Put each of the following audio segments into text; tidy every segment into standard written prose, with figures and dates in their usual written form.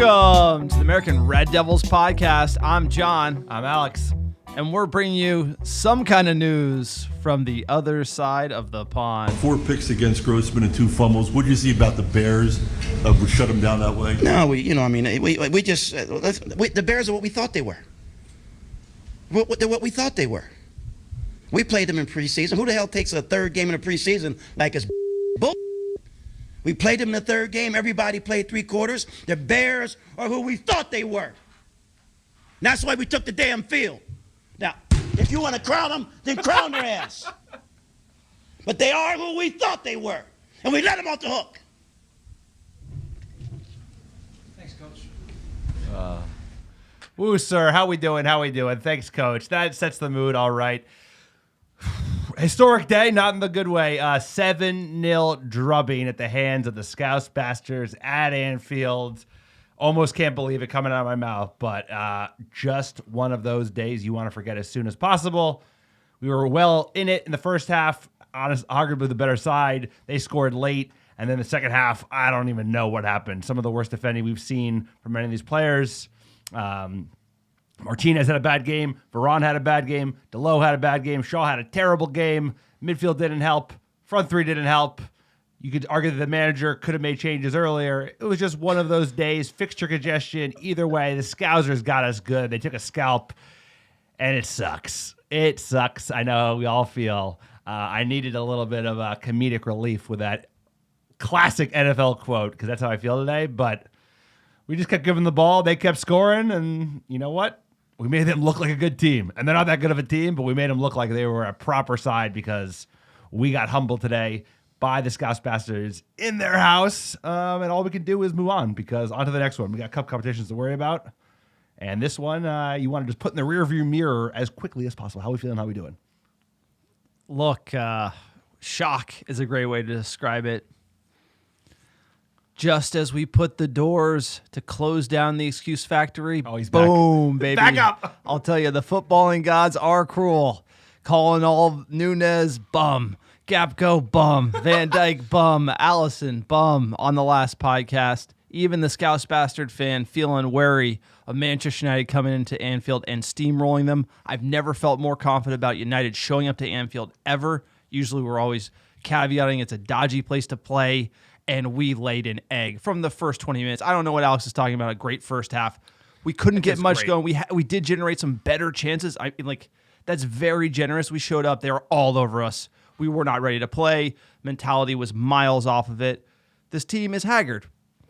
Welcome to the American Red Devils podcast. I'm John. I'm Alex. And we're bringing you some kind of news from the other side of the pond. 4 picks against Grossman and 2 fumbles. What do you see about the Bears? We shut them down that way? No, we just the Bears are what we thought they were. They're what we thought they were. We played them in preseason. Who the hell takes a third game in the preseason like it's bull? We played them in the third game. Everybody played 3 quarters. The Bears are who we thought they were. And that's why we took the damn field. Now, if you want to crown them, then crown their ass. But they are who we thought they were. And we let them off the hook. Thanks, Coach. Woo, sir. How we doing? Thanks, Coach. That sets the mood all right. Historic day, not in the good way. 7-0 drubbing at the hands of the Scouse Bastards at Anfield. Almost can't believe it coming out of my mouth, but just one of those days you want to forget as soon as possible. We were well in it in the first half, arguably the better side. They scored late, and then the second half, I don't even know what happened. Some of the worst defending we've seen from many of these players. Martinez had a bad game. Varane had a bad game. Delo had a bad game. Shaw had a terrible game. Midfield didn't help. Front three didn't help. You could argue that the manager could have made changes earlier. It was just one of those days. Fixture congestion. Either way, the Scousers got us good. They took a scalp, and it sucks. It sucks. I know we all feel. I needed a little bit of comedic relief with that classic NFL quote, because that's how I feel today. But we just kept giving the ball. They kept scoring, and you know what? We made them look like a good team. And they're not that good of a team, but we made them look like they were a proper side because we got humbled today by the Scouse Bastards in their house. And all we can do is move on, because on to the next one. We got cup competitions to worry about. And this one, you want to just put in the rearview mirror as quickly as possible. How we feeling? How we doing? Look, shock is a great way to describe it. Just as we put the doors to close down the excuse factory, he's boom, back. baby. Back up. I'll tell you, the footballing gods are cruel. Calling all Nunez, bum. Gapco, bum. Van Dyke, bum. Allison, bum on the last podcast. Even the Scouse Bastard fan feeling wary of Manchester United coming into Anfield and steamrolling them. I've never felt more confident about United showing up to Anfield ever. Usually we're always caveating it's a dodgy place to play, and we laid an egg from the first 20 minutes. I don't know what Alex is talking about, a great first half. We couldn't get much going. We did generate some better chances. That's very generous. We showed up. They were all over us. We were not ready to play. Mentality was miles off of it. This team is haggard.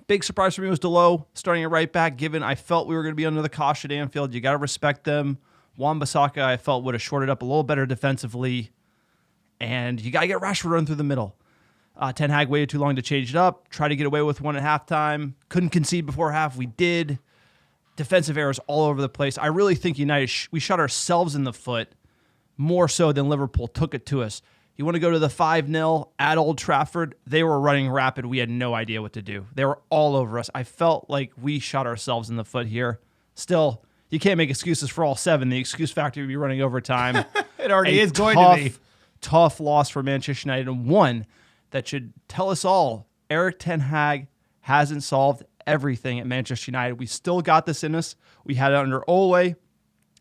Big surprise for me was Delo starting at right back, given I felt we were going to be under the cosh at Anfield. You got to respect them. Wan-Bissaka, I felt, would have shorted up a little better defensively. And you got to get Rashford running through the middle. Ten Hag waited too long to change it up. Tried to get away with one at halftime. Couldn't concede before half. We did. Defensive errors all over the place. I really think United, we shot ourselves in the foot more so than Liverpool took it to us. You want to go to the 5-0 at Old Trafford? They were running rapid. We had no idea what to do. They were all over us. I felt like we shot ourselves in the foot here. Still, you can't make excuses for all 7. The excuse factory would be running overtime. It already is going to be. Tough loss for Manchester United, and one that should tell us all Eric Ten Hag hasn't solved everything at Manchester United. We still got this in us. We had it under Ole.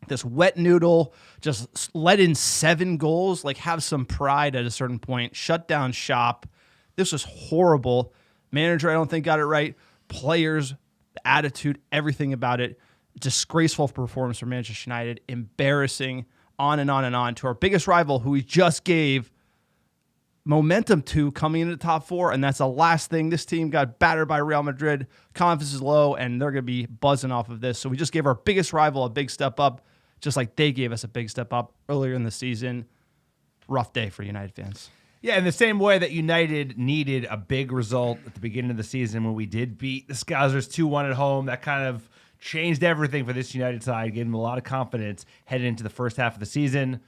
This wet noodle, just let in 7 goals, have some pride at a certain point, shut down shop. This was horrible. Manager, I don't think, got it right. Players, the attitude, everything about it. Disgraceful performance from Manchester United. Embarrassing, on and on and on, to our biggest rival, who we just gave momentum to coming into the top 4, and that's the last thing. This team got battered by Real Madrid. Confidence is low, and they're going to be buzzing off of this. So we just gave our biggest rival a big step up, just like they gave us a big step up earlier in the season. Rough day for United fans. Yeah, in the same way that United needed a big result at the beginning of the season when we did beat the Scousers 2-1 at home, that kind of changed everything for this United side, gave them a lot of confidence headed into the first half of the season.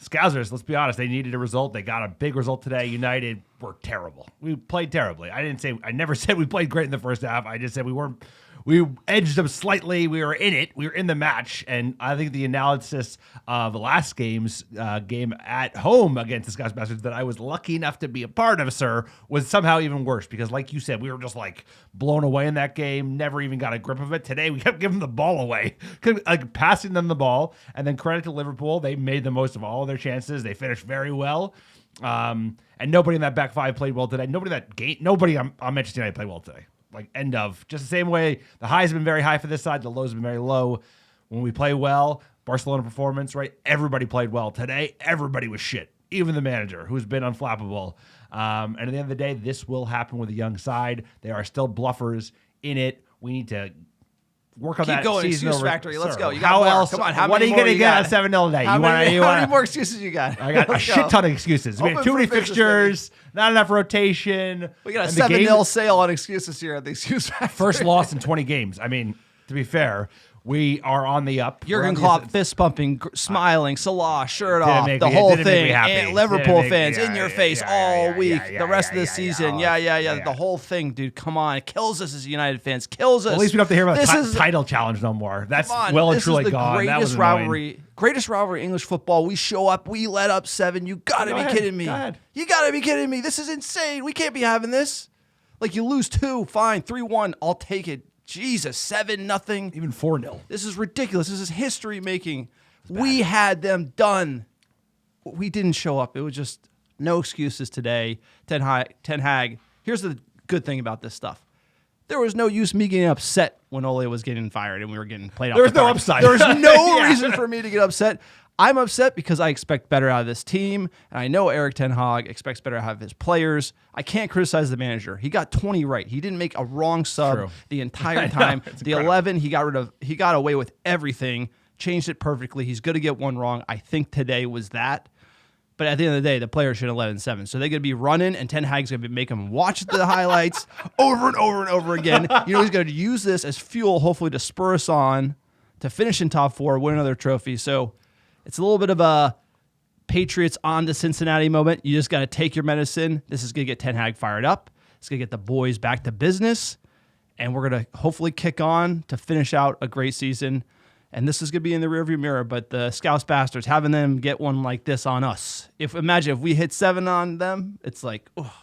Scousers, let's be honest, they needed a result. They got a big result today. United were terrible. We played terribly. I never said we played great in the first half. I just said we weren't we edged them slightly. We were in it. We were in the match. And I think the analysis of last game's game at home against the Scouts Bastards that I was lucky enough to be a part of, sir, was somehow even worse. Because like you said, we were just like blown away in that game. Never even got a grip of it. Today, we kept giving the ball away. Like passing them the ball. And then credit to Liverpool. They made the most of all of their chances. They finished very well. And nobody in that back five played well today. Nobody on Manchester United played well today. Like, end of. Just the same way the highs have been very high for this side, the lows have been very low. When we play well, Barcelona performance, right? Everybody played well. Today, everybody was shit. Even the manager, who's been unflappable. And at the end of the day, this will happen with a young side. They are still bluffers in it. We need to work on Keep that going, season excuse over. factory. Let's Sir, go. You got how more. else? Come on, how what are many you more going to you get got? at 7-0 today? How many more excuses you got? I got a Let's shit go. ton of excuses. We Open had too for many business, fixtures, not enough rotation. We got a and the game- 7-0 sale on excuses here at the Excuse Factory. First loss in 20 games. I mean, to be fair, we are on the up. Jurgen Klopp fist pumping, smiling, Salah shirt Didn't off, make the me- whole didn't make me thing, happy. and Liverpool Didn't make- fans yeah, in your yeah, face yeah, all yeah, week, yeah, the rest of yeah, the yeah, season. yeah. Yeah. The whole thing, dude. Come on, it kills us as United fans. Kills us. At least we don't have to hear about This the title challenge no more. That's Come on, well and this truly is the gone. That was greatest rivalry in English football. We show up, we let up 7. You gotta Go be ahead, kidding me. go ahead. You gotta be kidding me. This is insane. We can't be having this. Like, you lose 2, fine, 3-1, I'll take it. Jesus, 7-0. Even 4-0. This is ridiculous. This is history making. We had them done. We didn't show up. It was just no excuses today. Ten Hag. Here's the good thing about this stuff. There was no use me getting upset when Ole was getting fired and we were getting played off. There was the no park. upside. There was no Yeah. reason for me to get upset. I'm upset because I expect better out of this team, and I know Eric Ten Hag expects better out of his players. I can't criticize the manager. He got 20 right. He didn't make a wrong sub True. the entire time. It's The incredible. 11 he got away with everything, changed it perfectly. He's going to get one wrong. I think today was that. But at the end of the day, the players should 11-7. So they're going to be running, and Ten Hag's going to be making them watch the highlights over and over and over again. You know, he's going to use this as fuel, hopefully, to spur us on to finish in top 4, win another trophy. So it's a little bit of a Patriots on to Cincinnati moment. You just got to take your medicine. This is going to get Ten Hag fired up. It's going to get the boys back to business. And we're going to hopefully kick on to finish out a great season. And this is going to be in the rearview mirror, but the Scouts Bastards, having them get one like this on us. Imagine if we hit 7 on them, it's like, oh,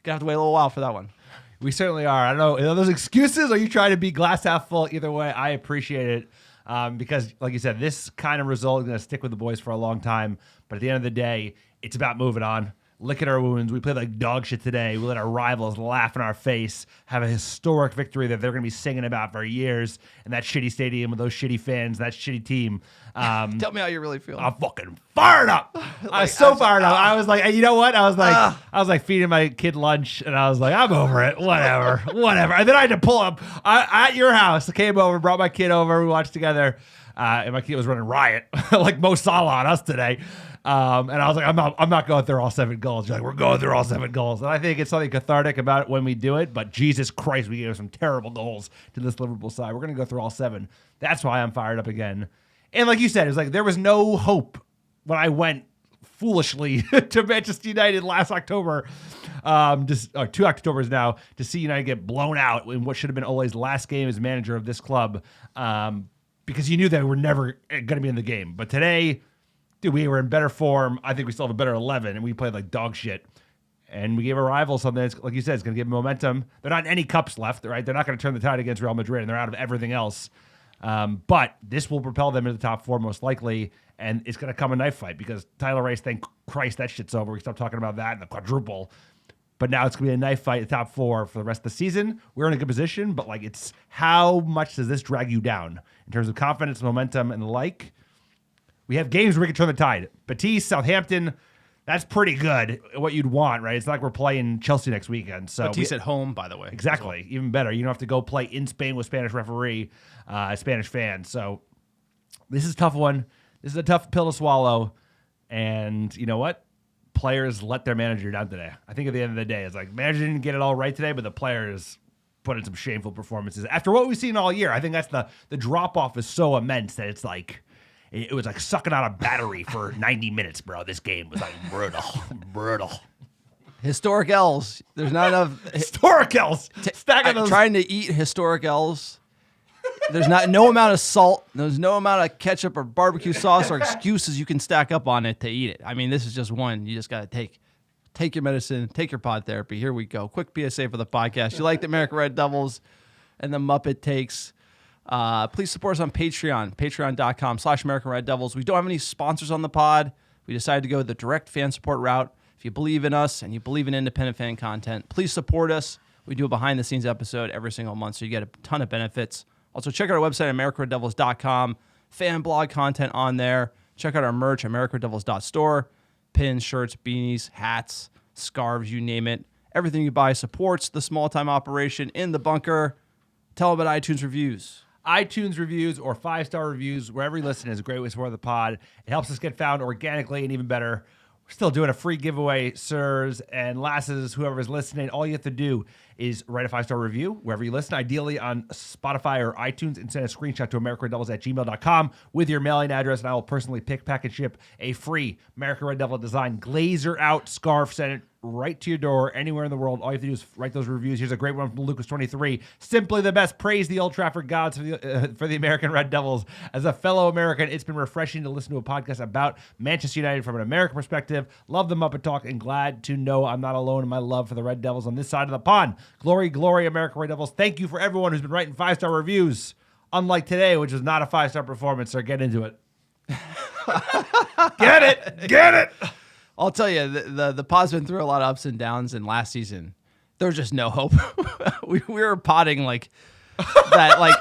gonna have to wait a little while for that one. We certainly are. I don't know. Are those excuses? Or are you trying to be glass half full? Either way, I appreciate it. Because, like you said, this kind of result is going to stick with the boys for a long time. But at the end of the day, it's about moving on. Lick at our wounds. We played like dog shit today. We let our rivals laugh in our face, have a historic victory that they're going to be singing about for years in that shitty stadium with those shitty fans, that shitty team. Tell me how you really feel. I'm fucking fired up. I was so fired up. I was like, you know what? I was like feeding my kid lunch, and I was like, I'm over it. Whatever. And then I had to pull up at your house. I came over, brought my kid over. We watched together, and my kid was running riot like Mo Salah on us today. And I was like, I'm not going through all 7 goals. You're like, we're going through all 7 goals. And I think it's something cathartic about it when we do it. But Jesus Christ, we gave some terrible goals to this Liverpool side. We're going to go through all 7. That's why I'm fired up again. And like you said, it was like there was no hope when I went foolishly to Manchester United last October, 2 Octobers now, to see United get blown out in what should have been Ole's last game as manager of this club, because you knew they were never going to be in the game. But today, dude, we were in better form. I think we still have a better 11, and we played like dog shit. And we gave our rivals something that's, like you said, it's going to give momentum. They're not in any cups left, right? They're not going to turn the tide against Real Madrid, and they're out of everything else. But this will propel them into the top 4 most likely, and it's going to come a knife fight because Tyler Rice, thank Christ, that shit's over. We stopped talking about that and the quadruple. But now it's going to be a knife fight at the top 4 for the rest of the season. We're in a good position, but like, it's how much does this drag you down in terms of confidence, momentum, and the like? We have games where we can turn the tide. Betis, Southampton, that's pretty good. What you'd want, right? It's not like we're playing Chelsea next weekend. So Betis at home, by the way. Exactly. Even better. You don't have to go play in Spain with Spanish referee, Spanish fans. So this is a tough one. This is a tough pill to swallow. And you know what? Players let their manager down today. I think at the end of the day, it's like manager didn't get it all right today, but the players put in some shameful performances. After what we've seen all year, I think that's the drop-off is so immense that it's like, it was like sucking out a battery for 90 minutes, bro. This game was like brutal. Historic L's. There's not enough. Historic L's. Stacking those. Trying to eat historic L's. There's no amount of salt. There's no amount of ketchup or barbecue sauce or excuses you can stack up on it to eat it. I mean, this is just one. You just got to take your medicine, take your pod therapy. Here we go. Quick PSA for the podcast. You like the American Red Devils and the Muppet Takes? Please support us on Patreon, patreon.com/American Red Devils. We don't have any sponsors on the pod. We decided to go the direct fan support route. If you believe in us and you believe in independent fan content, please support us. We do a behind-the-scenes episode every single month, so you get a ton of benefits. Also, check out our website at AmericanRedDevils.com. Fan blog content on there. Check out our merch, AmericanRedDevils.store. Pins, shirts, beanies, hats, scarves, you name it. Everything you buy supports the small-time operation in the bunker. Tell them about iTunes reviews. iTunes reviews or 5-star reviews, wherever you listen, is a great way to support the pod. It helps us get found organically, and even better, we're still doing a free giveaway, sirs and lasses, whoever's listening. All you have to do is write a 5-star review wherever you listen, ideally on Spotify or iTunes, and send a screenshot to AmericanRedDevils@gmail.com with your mailing address, and I will personally pick, pack, and ship a free American Red Devil design Glazer Out scarf. Send it right to your door anywhere in the world. All you have to do is write those reviews. Here's a great one from Lucas23. Simply the best. Praise the Old Trafford gods for the American Red Devils. As a fellow American, it's been refreshing to listen to a podcast about Manchester United from an American perspective. Love the Muppet Talk, and glad to know I'm not alone in my love for the Red Devils on this side of the pond. Glory, glory, American Red Devils. Thank you for everyone who's been writing 5-star reviews. Unlike today, which was not a 5-star performance, so get into it. Get it! Get it! I'll tell you, the pod's been through a lot of ups and downs, and last season, there was just no hope. we were potting like that, like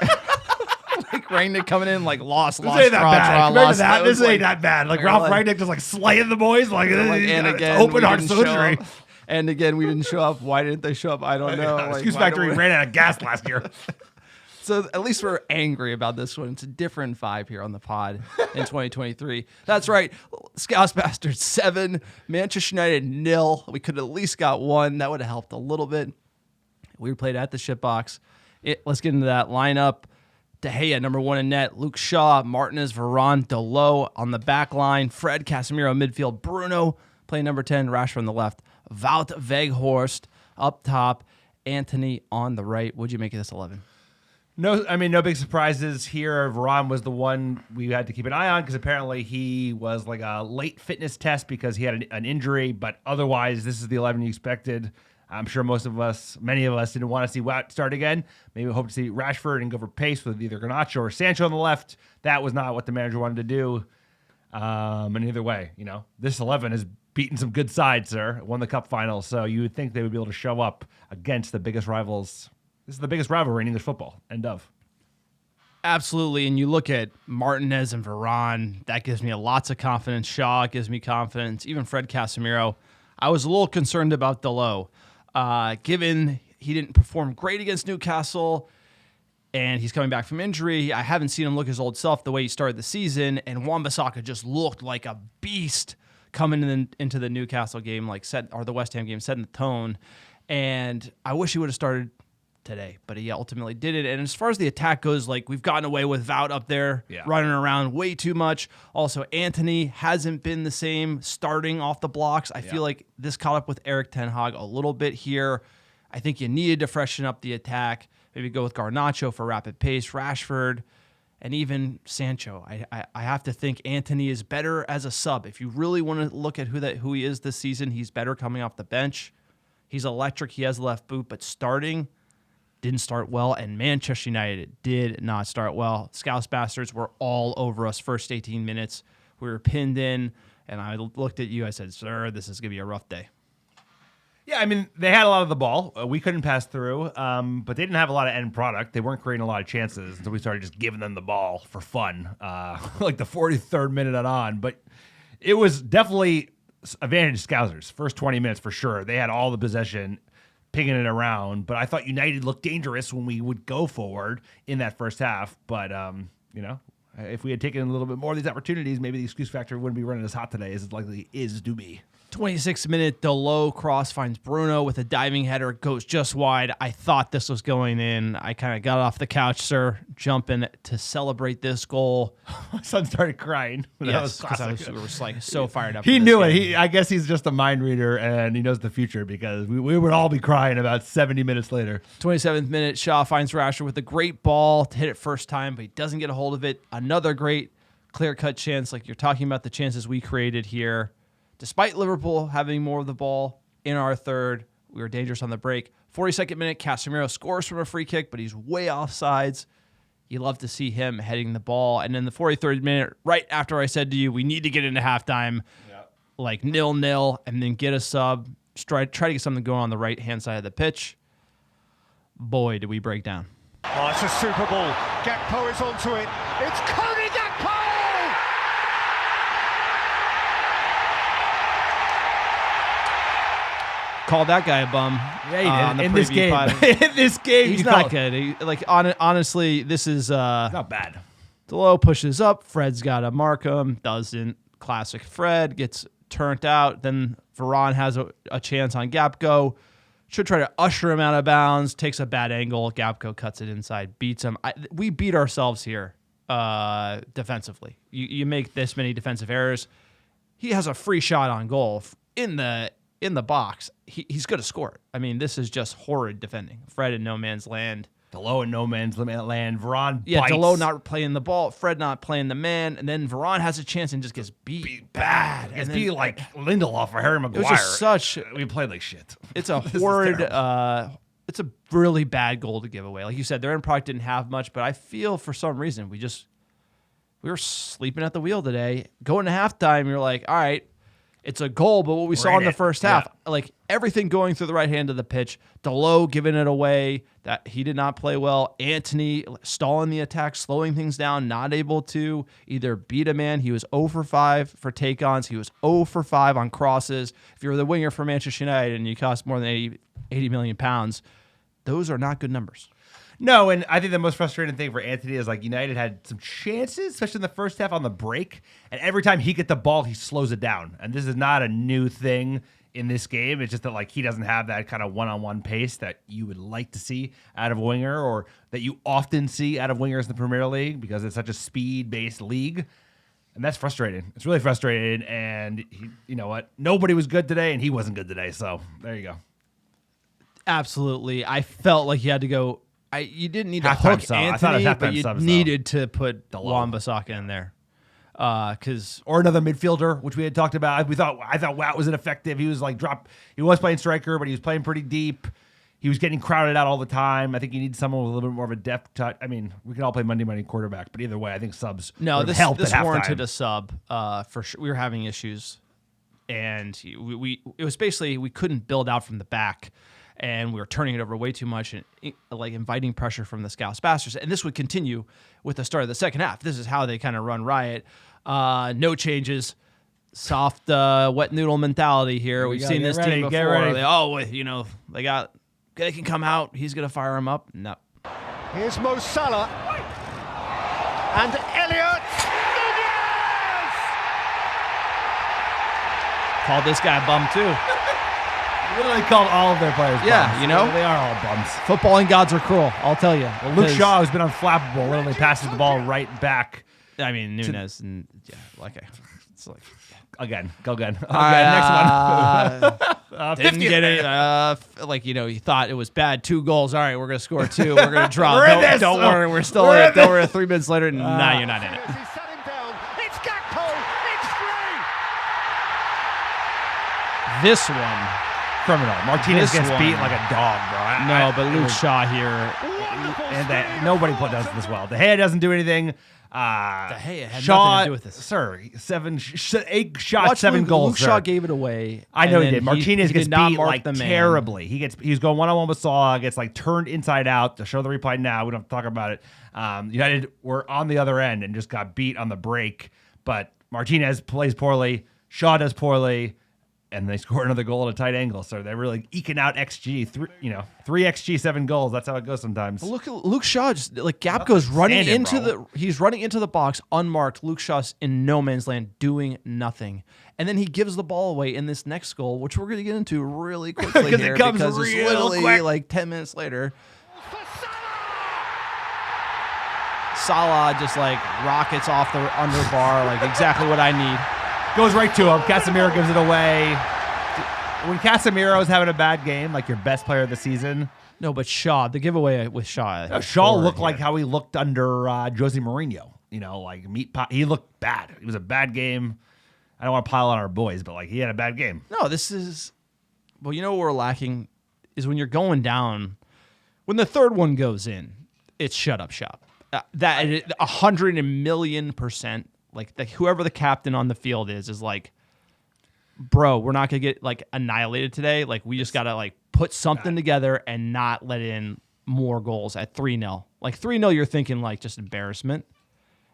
Rangnick coming in, like lost, This ain't that bad. Compared to that, this like, ain't that bad. Like Ralph Rangnick just like slaying the boys, and again, open heart surgery. And again, we didn't show up. Why didn't they show up? I don't know. Excuse Factory ran out of gas last year. So at least we're angry about this one. It's a different vibe here on the pod in 2023. That's right. Scouse Bastards 7, Manchester United 0. We could have at least got one. That would have helped a little bit. We played at the shitbox. Let's get into that lineup. De Gea, number 1 in net. Luke Shaw, Martinez, Varane, Delo on the back line. Fred, Casemiro, midfield. Bruno playing number 10. Rashford on the left. Wout Weghorst up top. Anthony on the right. What'd you make of this 11? No big surprises here. Varane was the one we had to keep an eye on because apparently he was like a late fitness test because he had an injury, but otherwise this is the 11 you expected. I'm sure many of us didn't want to see Wout start again. Maybe we hope to see Rashford and go for pace with either Garnacho or Sancho on the left. That was not what the manager wanted to do. And either way, this 11 has beaten some good sides, sir. Won the cup final, so you would think they would be able to show up against the biggest rivals. This is the biggest rivalry in English football. End of. Absolutely. And you look at Martinez and Varane, that gives me lots of confidence. Shaw gives me confidence. Even Fred Casemiro. I was a little concerned about Delo. Given he didn't perform great against Newcastle and he's coming back from injury, I haven't seen him look his old self the way he started the season. And Wan-Bissaka just looked like a beast coming into the Newcastle game, or the West Ham game, setting the tone. And I wish he would have started today, but he ultimately did it. And as far as the attack goes, we've gotten away with Wout up there running around way too much. Also, Anthony hasn't been the same starting off the blocks. I feel like this caught up with Erik ten Hag a little bit here. I think you needed to freshen up the attack. Maybe go with Garnacho for rapid pace, Rashford, and even Sancho. I have to think Anthony is better as a sub. If you really want to look at who he is this season, he's better coming off the bench. He's electric. He has the left boot, but starting didn't start well, and Manchester United did not start well. Scouse Bastards were all over us first 18 minutes. We were pinned in, and I looked at you. I said, sir, this is going to be a rough day. Yeah, they had a lot of the ball. We couldn't pass through, but they didn't have a lot of end product. They weren't creating a lot of chances until we started just giving them the ball for fun, like the 43rd minute on. But it was definitely advantage Scousers. First 20 minutes for sure. They had all the possession, picking it around, but I thought United looked dangerous when we would go forward in that first half. But, if we had taken a little bit more of these opportunities, maybe the excuse factor wouldn't be running as hot today as it likely is to be. 26th minute, the low cross finds Bruno with a diving header. It goes just wide. I thought this was going in. I kind of got off the couch, sir, jumping to celebrate this goal. My son started crying. Yes, because I was like so fired up. He for this knew game. it. I guess he's just a mind reader, and he knows the future because we would all be crying about 70 minutes later. 27th minute, Shaw finds Rashford with a great ball to hit it first time, but he doesn't get a hold of it. Another great clear-cut chance, like you're talking about the chances we created here. Despite Liverpool having more of the ball in our third, we were dangerous on the break. 42nd minute, Casemiro scores from a free kick, but he's way offsides. You love to see him heading the ball. And then the 43rd minute, right after I said to you, we need to get into halftime, like 0-0, and then get a sub, try to get something going on the right-hand side of the pitch. Boy, did we break down. Oh, it's a super ball. Gakpo is onto it. It's Cody Gakpo! Call that guy a bum. Yeah, he did. In this game. In this game, he's not good. Honestly, this is not bad. Delo pushes up. Fred's got to mark him. Doesn't. Classic Fred gets turned out. Then Varane has a chance on Gakpo. Should try to usher him out of bounds. Takes a bad angle. Gakpo cuts it inside. Beats him. We beat ourselves here defensively. You make this many defensive errors. He has a free shot on goal in the box. He's going to score it. I mean, this is just horrid defending. Fred in no man's land. Delo in no man's land. Varane Yeah, bites. Delo not playing the ball. Fred not playing the man. And then Varane has a chance and just gets beat bad. It's And beat then, like Lindelof or Harry Maguire. it was just such... We played like shit. It's a This is horrid... terrible. It's a really bad goal to give away. Like you said, their end product didn't have much, but I feel for some reason we were sleeping at the wheel today. Going to halftime, you're like, all right, it's a goal, but what we saw in the first half, like everything going through the right hand of the pitch, Delo giving it away, that he did not play well. Antony stalling the attack, slowing things down, not able to either beat a man. He was 0 for 5 for take-ons. He was 0 for 5 on crosses. If you're the winger for Manchester United and you cost more than 80 million pounds, those are not good numbers. No, and I think the most frustrating thing for Antony is like United had some chances, especially in the first half on the break, and every time he gets the ball, he slows it down. And this is not a new thing in this game. It's just that like he doesn't have that kind of one-on-one pace that you would like to see out of a winger, or that you often see out of wingers in the Premier League because it's such a speed-based league. And that's frustrating. It's really frustrating. And you know what? Nobody was good today, and he wasn't good today. So there you go. Absolutely. I felt like you had to go. You didn't need to Halftime hook sub. I thought it Anthony, was but halftime you subs, though. needed to put Delo. Wan-Bissaka in there. Because Or another midfielder, which we had talked about. I thought Watt was ineffective. He was like He was playing striker, but he was playing pretty deep. He was getting crowded out all the time. I think you need someone with a little bit more of a depth touch. I mean, we can all play Monday quarterback, but either way, I think subs. no, this helped at warranted halftime. a sub for sure. We were having issues, and it was basically we couldn't build out from the back. And we were turning it over way too much and like inviting pressure from the Scouse Bastards. And this would continue with the start of the second half. This is how they kind of run riot. No changes. Soft, wet noodle mentality here. We've seen this team before. They can come out. He's going to fire him up. No. Here's Mo Salah. And Elliot. Called this guy a bum too. Literally called all of their players bums. Yeah, you know? They are all bums. Footballing gods are cruel, I'll tell you. Well, Luke Shaw has been unflappable. Literally passes the ball right back. I mean, Nunes and it's like Again. Go again. all right, Next one. didn't 50th get minute. it. You thought it was bad. 2 goals. All right, we're gonna score 2. We're gonna draw. We're in this. Don't worry, we're still We're in in it. Don't worry. this. 3 minutes later, nah, you're not in it. He sat him down. It's Gakpo. It's 3. This one, Criminal. Martinez This gets one. beat like a dog, bro. but Luke Shaw here. And that nobody does this well. De Gea doesn't do anything. De Gea had Shaw, nothing to do with this. Sir, 8 shots, Watch 7 Luke, goals. Luke sir. Shaw gave it away. I know and he then did. Martinez he gets did not beat mark like the man. terribly. He was going one-on-one with Salah, gets like turned inside out. To show the replay now, we don't have to talk about it. United were on the other end and just got beat on the break. But Martinez plays poorly. Shaw does poorly. and they score another goal at a tight angle. So they're really eking out XG, 3 XG, 7 goals. That's how it goes sometimes. Look at Luke Shaw. Just like Gapco's running he's running into the box unmarked. Luke Shaw's in no man's land doing nothing. And then he gives the ball away in this next goal, which we're going to get into really quickly here it comes because real it's literally quick. like 10 minutes later. Salah just like rockets off the underbar, like exactly what I need. Goes right to him. Casemiro gives it away. When Casemiro's having a bad game, like your best player of the season. No, but Shaw, the giveaway with Shaw. Shaw looked like how he looked under Jose Mourinho. Like meat pot. He looked bad. It was a bad game. I don't want to pile on our boys, but like he had a bad game. No, this is, well, what we're lacking is when you're going down, when the third one goes in, it's shut up shop. That 100,000,000%. Like whoever the captain on the field is like, bro, we're not gonna get like annihilated today. Like we just gotta like put something together and not let in more goals at 3-0. Like 3-0, you're thinking like just embarrassment.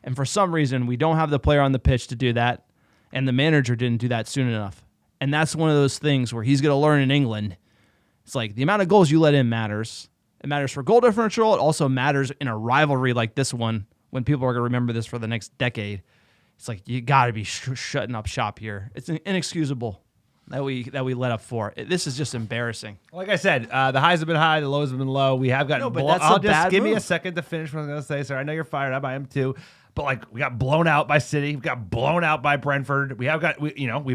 And for some reason, we don't have the player on the pitch to do that. And the manager didn't do that soon enough. And that's one of those things where he's going to learn in England. It's like the amount of goals you let in matters. It matters for goal differential. It also matters in a rivalry like this one when people are going to remember this for the next decade. It's like you got to be shutting up shop here. It's inexcusable that we let up for. This is just embarrassing. Like I said, the highs have been high, the lows have been low. We have gotten. No, but that's a bad give me a move. second to finish what I was going to say, sir. I know you're fired up. I am too. But like we got blown out by City, we got blown out by Brentford. We've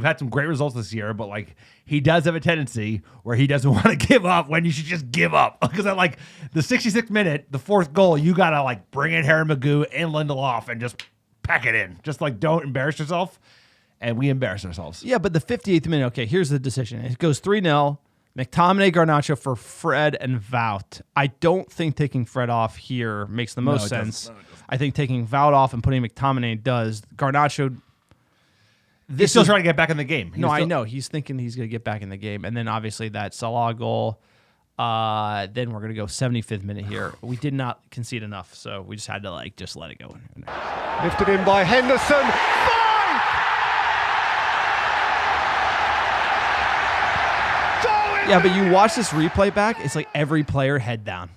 had some great results this year, but like he does have a tendency where he doesn't want to give up when you should just give up. Because at like the 66th minute, the fourth goal, you gotta like bring in Harry Magoo and Lindelof and just pack it in. Just like don't embarrass yourself, and we embarrass ourselves. Yeah, but the 58th minute, okay, here's the decision. It goes 3-0. McTominay, Garnacho for Fred and Wout. I don't think taking Fred off here makes the most sense. I think taking Wout off and putting McTominay does. Garnacho, He's still trying to get back in the game. I know. He's thinking he's going to get back in the game. And then obviously that Salah goal. Then we're going to go 75th minute here. We did not concede enough, so we just had to like just let it go. Lifted in by Henderson. Yeah, but you watch this replay back, it's like every player head down.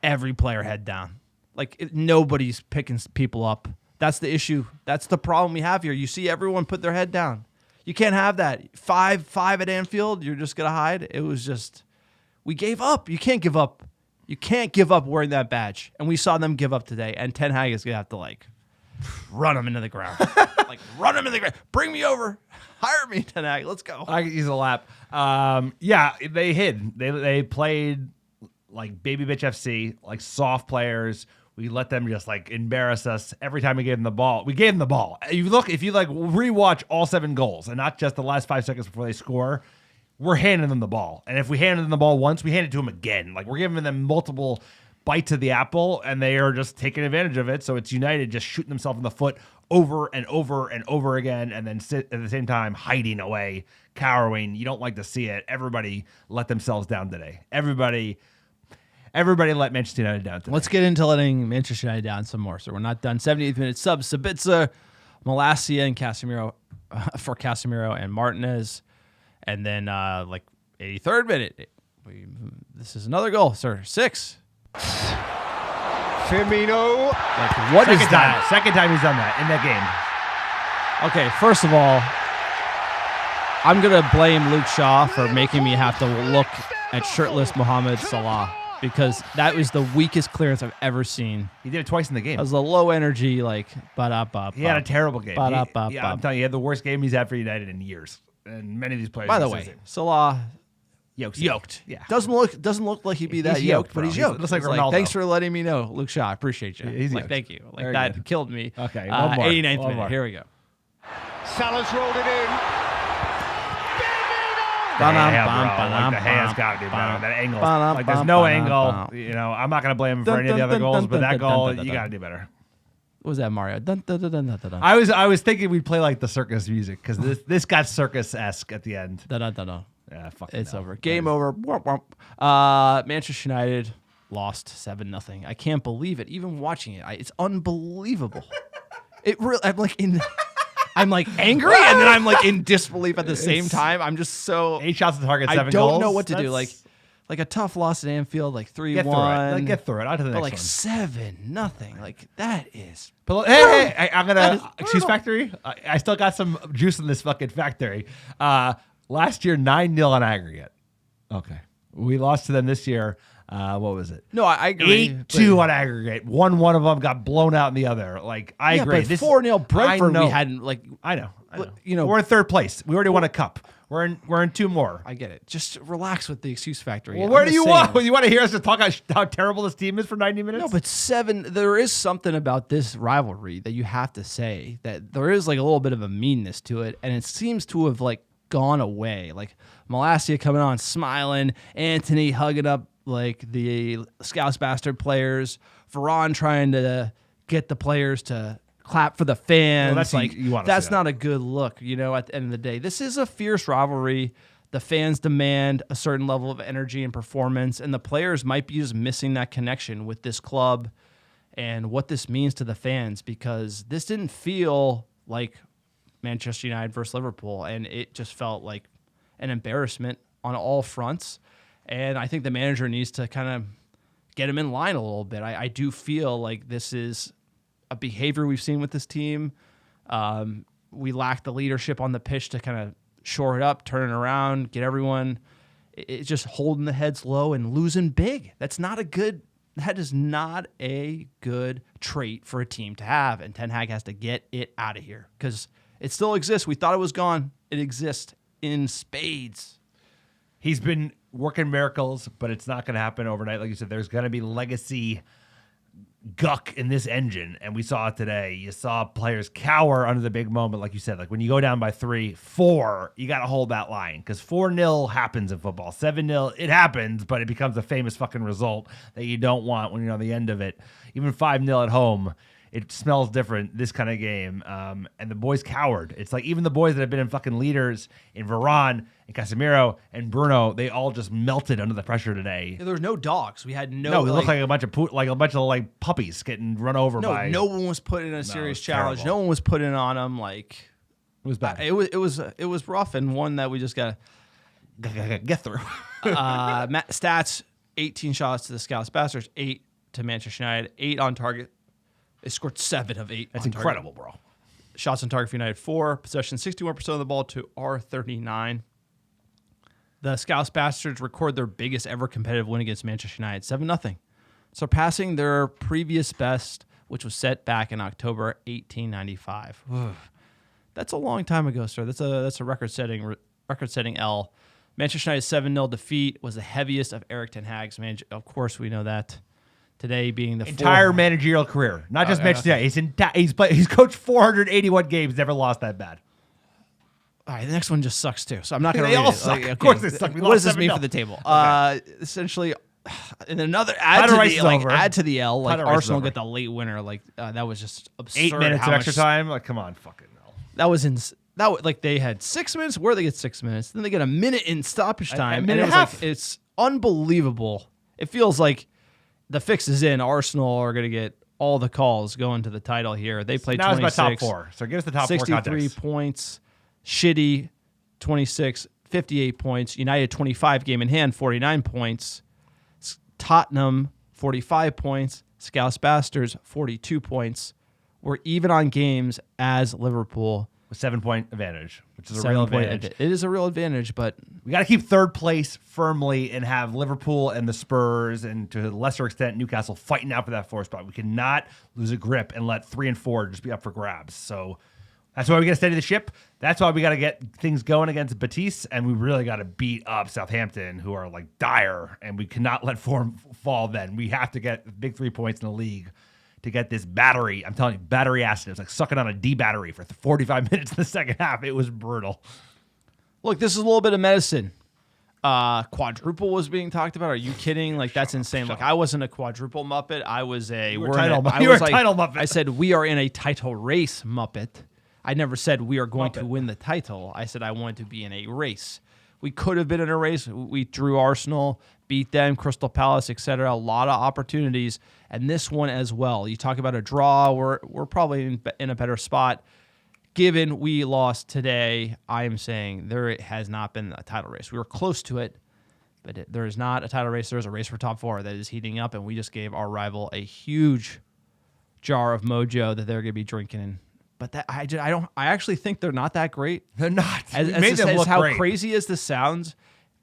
Every player head down. Like nobody's picking people up. That's the issue. That's the problem we have here. You see everyone put their head down. You can't have that. 5-5 at Anfield, you're just going to hide. It was just, we gave up. You can't give up. You can't give up wearing that badge. And we saw them give up today. And Ten Hag is going to have to like run them into the ground. Run them into the ground. Bring me over. Hire me, Ten Hag. Let's go. I could use a lap. Yeah, they hid. They played like baby bitch FC, like soft players. We let them just like embarrass us every time we gave them the ball. We gave them the ball. If you like rewatch all 7 goals and not just the last 5 seconds before they score, we're handing them the ball. And if we handed them the ball once, we hand it to them again. Like we're giving them multiple bites of the apple, and they are just taking advantage of it. So it's United just shooting themselves in the foot over and over and over again, and then sit at the same time hiding away, cowering. You don't like to see it. Everybody let themselves down today. Everybody let Manchester United down today. Let's get into letting Manchester United down some more. So we're not done. 78th minute sub. Sabitzer, Malacia, and Casemiro for Casemiro and Martinez. And then 83rd minute. This is another goal, sir. 6. Firmino. Like, what is that? Second time he's done that in that game. Okay, first of all, I'm going to blame Luke Shaw for making me have to look at shirtless Mohamed Salah because that was the weakest clearance I've ever seen. He did it twice in the game. That was a low energy, like, He had a terrible game. I'm telling you, Ba-da-ba-ba. he had the worst game he's had for United in years. And many of these players. By the way, Salah yoked. Yeah. Doesn't look like he'd be that He's yoked, yoked, but bro. he's He yoked. looks like It's Ronaldo. thanks for letting me know, Luke Shaw. I appreciate you. He's like, yoked. thank you. Like Very that good. killed me. Okay, one more. 89th One minute. more. Here we go. Salah's rolled it in. The hands got to be better. That angle. Like there's no angle. You know, I'm not gonna blame him for any of the other goals, but that goal, you got to do better. What was that, Mario? Dun, dun, dun, dun, dun, dun, dun. I was thinking we'd play like the circus music because this got circus-esque at the end. Dun, dun, dun, dun. Yeah, It's over. Game over. Womp, womp. Manchester United lost 7-0. I can't believe it. Even watching it, it's unbelievable. It really. I'm like in. I'm like angry and then I'm like in disbelief at the same time. I'm just so 8 shots to target, 7 I goals. don't know what to do. Like a tough loss at Anfield, like 3-1. Get through it. On to the But next like one. 7-0. Like that is. But hey, I'm gonna excuse factory. I still got some juice in this fucking factory. Last year 9-0 on aggregate. Okay, we lost to them this year. What was it? No, I agree. 8-2 on aggregate. One of them got blown out in the other. Like I agree. But 4-0 Brentford. We hadn't like. I know. You know, we're in third place. We already won a cup. We're in 2 more. I get it. Just relax with the excuse factory. Well, where do you want? You want to hear us to talk how terrible this team is for 90 minutes? No, but 7. There is something about this rivalry that you have to say that there is like a little bit of a meanness to it, and it seems to have like gone away. Like Malacia coming on smiling, Anthony hugging up like the Scouse Bastard players, Varane trying to get the players to clap for the fans. Well, that's like you want to that's see that. not a good look, you know, at the end of the day. This is a fierce rivalry. The fans demand a certain level of energy and performance, and the players might be just missing that connection with this club and what this means to the fans, because this didn't feel like Manchester United versus Liverpool, and it just felt like an embarrassment on all fronts. And I think the manager needs to kind of get him in line a little bit. I do feel like this is a behavior we've seen with this team. We lack the leadership on the pitch to kind of shore it up, turn it around, get everyone. It's just holding the heads low and losing big. That is not a good trait for a team to have. And Ten Hag has to get it out of here because it still exists. We thought it was gone. It exists in spades. He's been working miracles, but it's not going to happen overnight. Like you said, there's going to be legacy guck in this engine, and we saw it today. You saw players cower under the big moment, like you said. Like when you go down by 3-4, you got to hold that line because 4-0 happens in football. 7-0, it happens, but it becomes a famous fucking result that you don't want when you're on the end of it. Even 5-0 at home, it smells different, this kind of game. And the boys cowered. It's like even the boys that have been in fucking leaders in Varane and Casemiro and Bruno, they all just melted under the pressure today. There was no dogs. We had no. We looked like a bunch of puppies getting run over by. No one was put in a serious challenge. terrible. No one was put in on them. Like It was bad. it was rough, and one that we just got to get through. stats: 18 shots to the Scouse Bastards, 8 to Manchester United, 8 on target. They scored 7 of 8. That's on incredible, target. bro. Shots on target for United 4, possession 61% of the ball to our 39. The Scouse Bastards record their biggest ever competitive win against Manchester United, 7-0, surpassing their previous best, which was set back in October 1895. That's a long time ago, sir. That's a record-setting L. Manchester United's 7-0 defeat was the heaviest of Erik ten Hag's. Of course, we know that. Today being the entire managerial career, not just Manchester United. He's coached 481 games, never lost that bad. All right, the next one just sucks too. So I'm not going to. They all suck. Of course they suck. What does this mean for the table? Essentially, and another add to the L. Like Arsenal get the late winner. Like that was just absurd. 8 minutes of extra time. Like come on, fucking hell. That was like they had 6 minutes. Where they get 6 minutes, then they get a minute in stoppage time. A minute and a half. It's unbelievable. It feels like the fix is in. Arsenal are going to get all the calls going to the title here. They played 26. Now it's my top 4. So give us the top 4 context. 63 points. Shitty, 26, 58 points. United, 25 game in hand, 49 points. Tottenham, 45 points. Scouse Bastards, 42 points. We're even on games as Liverpool. With 7-point advantage, which is a real advantage. It is a real advantage, but we got to keep third place firmly and have Liverpool and the Spurs and to a lesser extent Newcastle fighting out for that 4th spot. We cannot lose a grip and let 3 and 4 just be up for grabs. So that's why we got to steady the ship. That's why we got to get things going against Betis, and we really got to beat up Southampton, who are like dire, and we cannot let form fall then. We have to get the big 3 points in the league to get this battery. I'm telling you, battery acid. It was like sucking on a D battery for 45 minutes in the second half. It was brutal. Look, this is a little bit of medicine. Quadruple was being talked about. Are you kidding? Like that's insane. Look, I wasn't a quadruple Muppet. I was a You were a title Muppet. I said we are in a title race Muppet. I never said we are going to win the title. I said I wanted to be in a race. We could have been in a race. We drew Arsenal, beat them, Crystal Palace, etc. A lot of opportunities, and this one as well. You talk about a draw. We're probably in a better spot. given we lost today, I am saying there has not been a title race. We were close to it, but there is not a title race. There is a race for top 4 that is heating up, and we just gave our rival a huge jar of mojo that they're going to be drinking in. But that I actually think they're not that great. They're not. As how crazy as this sounds,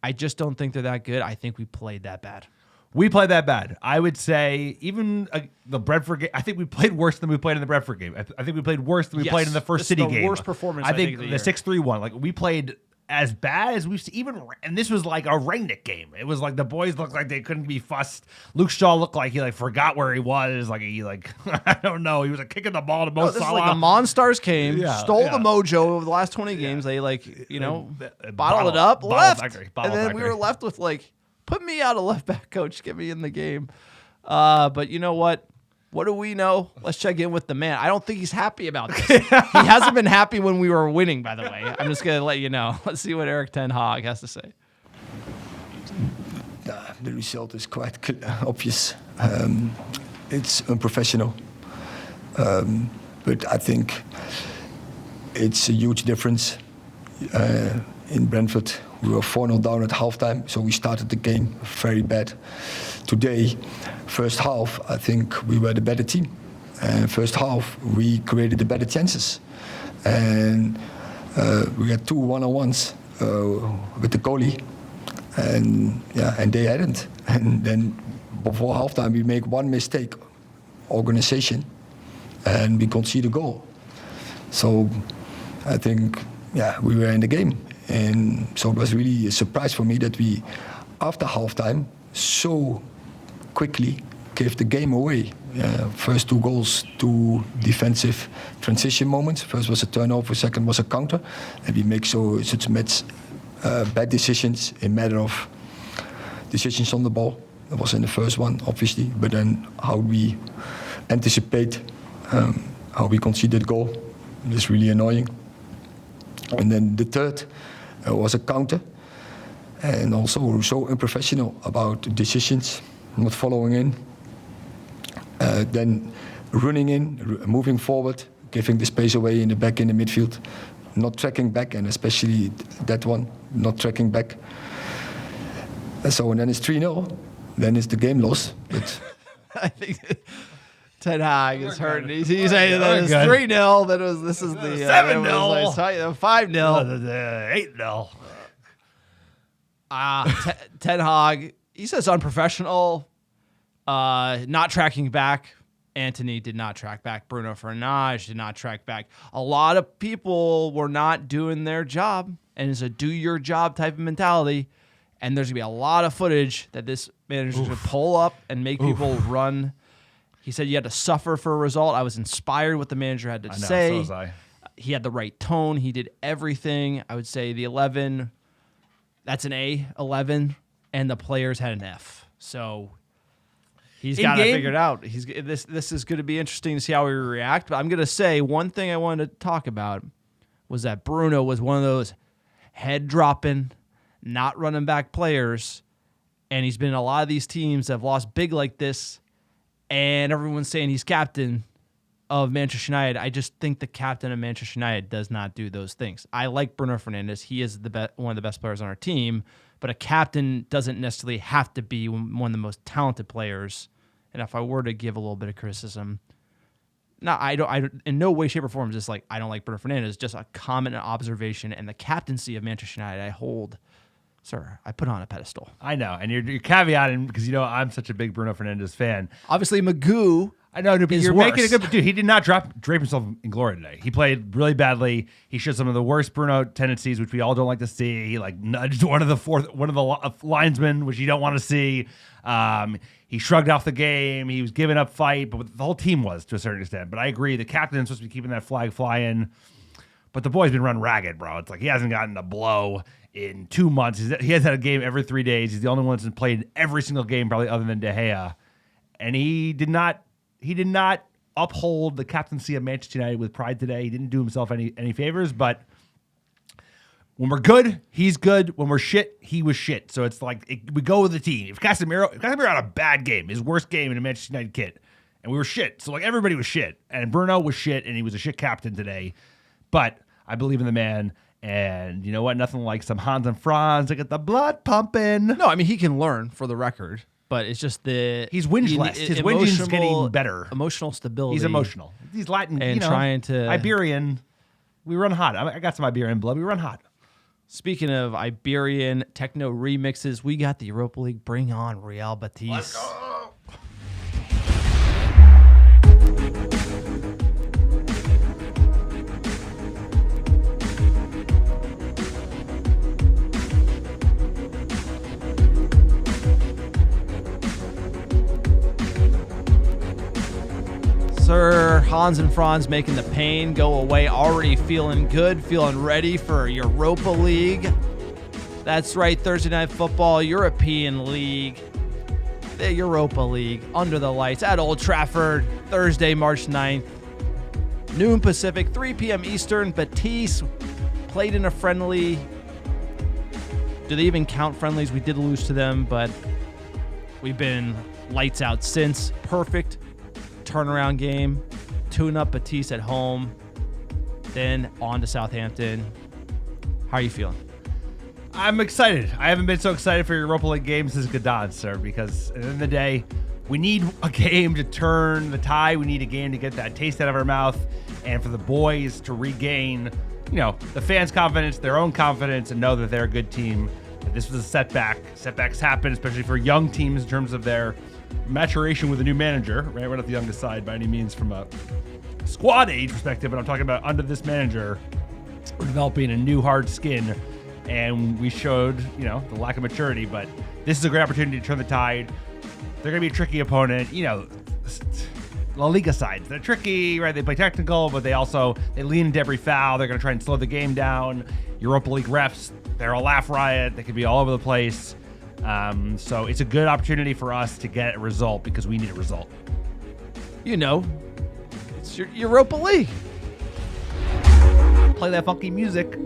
I just don't think they're that good. I think we played that bad. We played that bad. I would say even the Brentford game, I think we played worse than we played in the Brentford game. I think we played worse than we played in the first City game. Worst performance, I think the 6-3-1. Like, we played as bad as we've even, and this was like a Rangnick game. It was like the boys looked like they couldn't be fussed. Luke Shaw looked like he forgot where he was. I don't know. He was kicking the ball to Mo Salah. This is like the Monstars came, stole the mojo of the last 20 games. They bottled it up, left, and then we were left with put me out of left back, coach. Get me in the game. But you know what? What do we know? Let's check in with the man. I don't think he's happy about this. He hasn't been happy when we were winning, by the way. I'm just going to let you know. Let's see what Erik ten Hag has to say. The result is quite obvious. It's unprofessional. But I think it's a huge difference. In Brentford, we were 4-0 down at halftime, so we started the game very bad. Today, first half, I think we were the better team. And first half, we created the better chances. And we had 2 one-on-ones with the goalie. And they hadn't. And then before halftime, we make one mistake, organization, and we concede a goal. So I think, we were in the game. And so it was really a surprise for me that we, after halftime, so quickly gave the game away. First 2 goals, 2 defensive transition moments. First was a turnover, second was a counter. And we make such bad decisions in matter of decisions on the ball. That was in the first one, obviously. But then how we anticipate, how we conceded goal is really annoying. And then the third was a counter, and also so unprofessional about decisions, not following in, then running in, moving forward, giving the space away in the back in the midfield, not tracking back, and especially that one, not tracking back. And then it's 3-0, then it's the game lost. But I think Ten Hag is hurting. He's saying that it's 3-0. This is the 7-0, 5-0, 8-0. Ten Hag, he says unprofessional, not tracking back. Antony did not track back. Bruno Fernandes did not track back. A lot of people were not doing their job, and it's a do your job type of mentality. And there's gonna be a lot of footage that this manager is gonna pull up and make people run. He said you had to suffer for a result. I was inspired what the manager had to say. So was I. He had the right tone. He did everything. I would say the 11, that's an A, 11, and the players had an F. So he's got to figure it out. This is going to be interesting to see how we react. But I'm going to say one thing I wanted to talk about was that Bruno was one of those head-dropping, not running back players, and he's been in a lot of these teams that have lost big like this, and everyone's saying he's captain of Manchester United. I just think the captain of Manchester United does not do those things. I like Bruno Fernandes. He is one of the best players on our team, but a captain doesn't necessarily have to be one of the most talented players. And if I were to give a little bit of criticism, no, I don't in no way, shape, or form, just I don't like Bruno Fernandes, just a comment and observation. And the captaincy of Manchester United, I hold, sir, I put on a pedestal. I know, and you're caveating because I'm such a big Bruno Fernandes fan. Obviously, Magoo. I know, but you're worse. making a good dude. He did not drape himself in glory today. He played really badly. He showed some of the worst Bruno tendencies, which we all don't like to see. He nudged one of the linesmen, which you don't want to see. He shrugged off the game. He was giving up fight, but the whole team was to a certain extent. But I agree, the captain's supposed to be keeping that flag flying. But the boy's been run ragged, bro. It's he hasn't gotten a blow in 2 months. He has had a game every 3 days. He's the only one that's played every single game, probably other than De Gea. And he did not uphold the captaincy of Manchester United with pride today. He didn't do himself any favors, but when we're good, he's good. When we're shit, he was shit. So it's we go with the team. If Casemiro had a bad game, his worst game in a Manchester United kit, and we were shit. So everybody was shit. And Bruno was shit, and he was a shit captain today. But I believe in the man. And you know what? Nothing like some Hans and Franz to get the blood pumping. No, I mean, he can learn, for the record, but it's just He's whinge-less. His whinging's getting better. Emotional stability. He's emotional. He's Latin. And trying to... Iberian. We run hot. I got some Iberian blood. We run hot. Speaking of Iberian techno remixes, we got the Europa League. Bring on Real Betis. Let's go. Sir Hans and Franz making the pain go away, already feeling good, feeling ready for Europa League. That's right, Thursday Night Football, European League, the Europa League, under the lights at Old Trafford, Thursday, March 9th, noon Pacific, 3 p.m. Eastern. Betis played in a friendly. Do they even count friendlies? We did lose to them, but we've been lights out since. Perfect turnaround game, tune up Betis at home, then on to Southampton. How are you feeling? I'm excited. I haven't been so excited for Europa League games since Gdansk, sir, because at the end of the day, we need a game to turn the tide. We need a game to get that taste out of our mouth, and for the boys to regain, the fans' confidence, their own confidence, and know that they're a good team. This was a setback. Setbacks happen, especially for young teams in terms of their maturation with a new manager, right? We're not the youngest side by any means from a squad age perspective, but I'm talking about under this manager, we're developing a new hard skin, and we showed, the lack of maturity, but this is a great opportunity to turn the tide. They're going to be a tricky opponent, La Liga sides. They're tricky, right? They play technical, but they lean into every foul. They're going to try and slow the game down. Europa League refs, they're a laugh riot. They could be all over the place. So it's a good opportunity for us to get a result because we need a result. It's your Europa League. Play that funky music.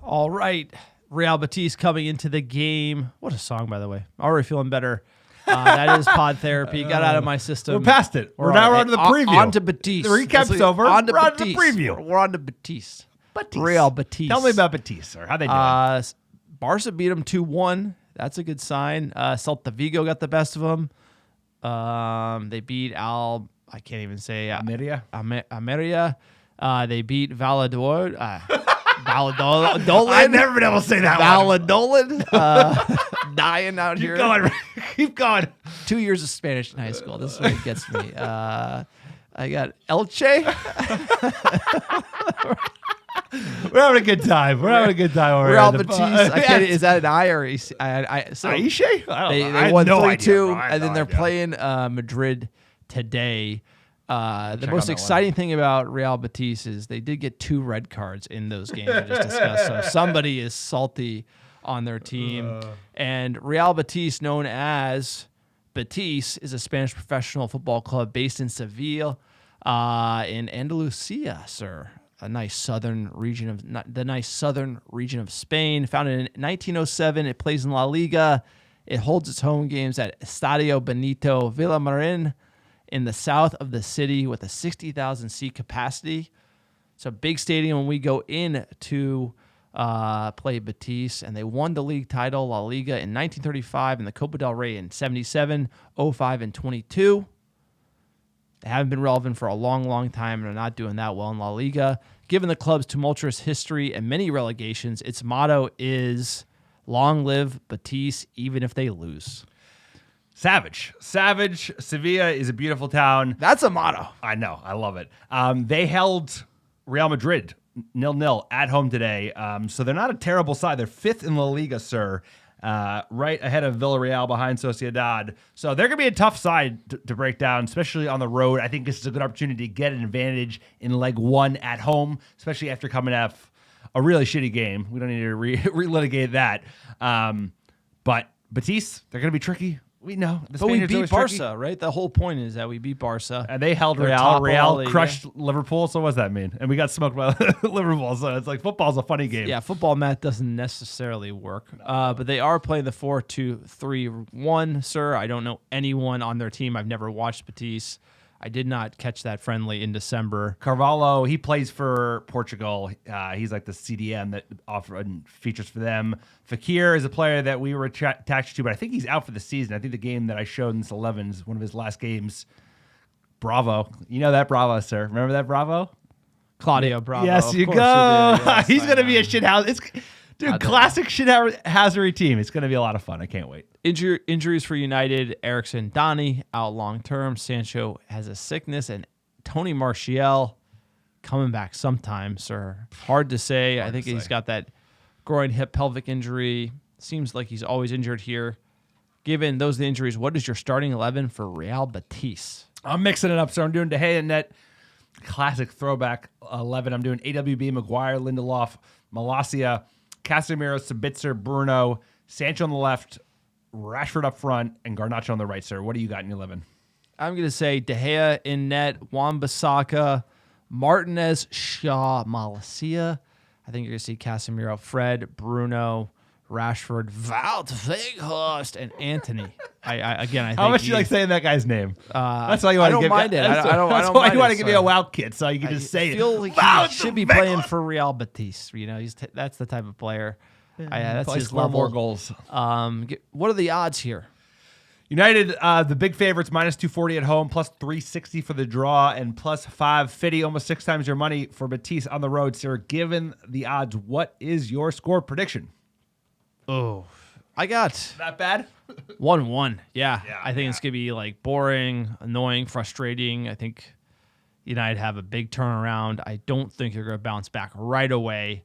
All right, Real Betis coming into the game. What a song, by the way. Already feeling better. That is pod therapy. Got out of my system. We're past it. We're now on to the preview. On to Betis. The recap's over. On to We're on Betis. to the preview. We're on to Betis. Real Betis. Tell me about Betis, sir. How they doing? Barca beat them 2-1. That's a good sign. Celta Vigo got the best of them. They beat I can't even say. Almeria. They beat Valladolid. Valladolid. I've never been able to say that Valladolid. Dying out here. Keep going. 2 years of Spanish in high school. This is what it gets me. I got Elche. We're having a good time. Real Betis. Is that an I or a C? Aiche? They won 3-2, and then they're playing Madrid today. The most exciting thing about Real Betis is they did get 2 red cards in those games we just discussed. So somebody is salty on their team. And Real Betis, known as Betis, is a Spanish professional football club based in Seville, in Andalusia, sir. The nice southern region of Spain. Founded in 1907, it plays in La Liga. It holds its home games at Estadio Benito Villamarin in the south of the city with a 60,000 seat capacity. It's a big stadium when we go in to play Betis, and they won the league title, La Liga, in 1935 and the Copa del Rey in 77, 05, and 22. They haven't been relevant for a long, long time and are not doing that well in La Liga. Given the club's tumultuous history and many relegations, its motto is long live Betis, even if they lose. Savage. Sevilla is a beautiful town. That's a motto. I know. I love it. They held Real Madrid 0-0 at home today. So they're not a terrible side. They're 5th in La Liga, sir. right ahead of Villarreal behind Sociedad. So they're going to be a tough side to break down, especially on the road. I think this is a good opportunity to get an advantage in leg one at home, especially after coming off a really shitty game. We don't need to relitigate that. But Betis, they're going to be tricky. We know. But we beat Barca, right? The whole point is that we beat Barca. And they held Real. Real crushed Liverpool. So what does that mean? And we got smoked by Liverpool. So it's like football's a funny game. Yeah, football math doesn't necessarily work. But they are playing the 4-2-3-1, sir. I don't know anyone on their team. I've never watched Betis. I did not catch that friendly in December. Carvalho, he plays for Portugal. He's like the CDM that often features for them. Fakir is a player that we were attached to, but I think he's out for the season. I think the game that I showed in this 11 is one of his last games. Bravo. You know that Bravo, sir. Remember that Bravo? Claudio Bravo. Yes, you go. Yes, he's going to be a shithouse. Dude, classic shithousery team. It's going to be a lot of fun. I can't wait. Injuries for United. Ericsson, Donny out long term. Sancho has a sickness, and Tony Martial coming back sometime, sir. Hard to say. I think he's got that groin, hip, pelvic injury. Seems like he's always injured here. Given those injuries, what is your starting 11 for Real Betis? I'm mixing it up, so I'm doing De Gea in net. Classic throwback 11. I'm doing AWB, Maguire, Lindelof, Malacia, Casemiro, Sabitzer, Bruno, Sancho on the left, Rashford up front, and Garnacho on the right, sir. What do you got in your 11? I'm going to say De Gea in net, Wan-Bissaka, Martinez, Shaw, Malacia. I think you're going to see Casemiro, Fred, Bruno, Rashford, Wout Weghorst, and Anthony. I think how much do you like saying that guy's name? That's why you want to give. Mind it. That's why you want to give me a Wout kit, so you can just say it. I feel like he should be playing for Real Betis. You know, that's the type of player. That's his level. More goals. What are the odds here? United, the big favorites, minus 240 at home, plus 360 for the draw, and plus 550, almost 6 times your money for Betis on the road. Sir, given the odds, what is your score prediction? Oh, I got that bad. 1-1. Yeah, I think it's gonna be like boring, annoying, frustrating. I think United have a big turnaround. I don't think they're gonna bounce back right away.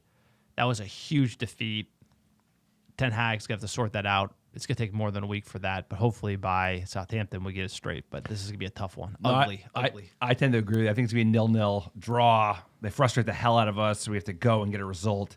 That was a huge defeat. Ten Hag's gonna have to sort that out. It's going to take more than a week for that, but hopefully by Southampton we get it straight. But this is going to be a tough one. Ugly. I tend to agree. I think it's going to be a 0-0 draw. They frustrate the hell out of us, so we have to go and get a result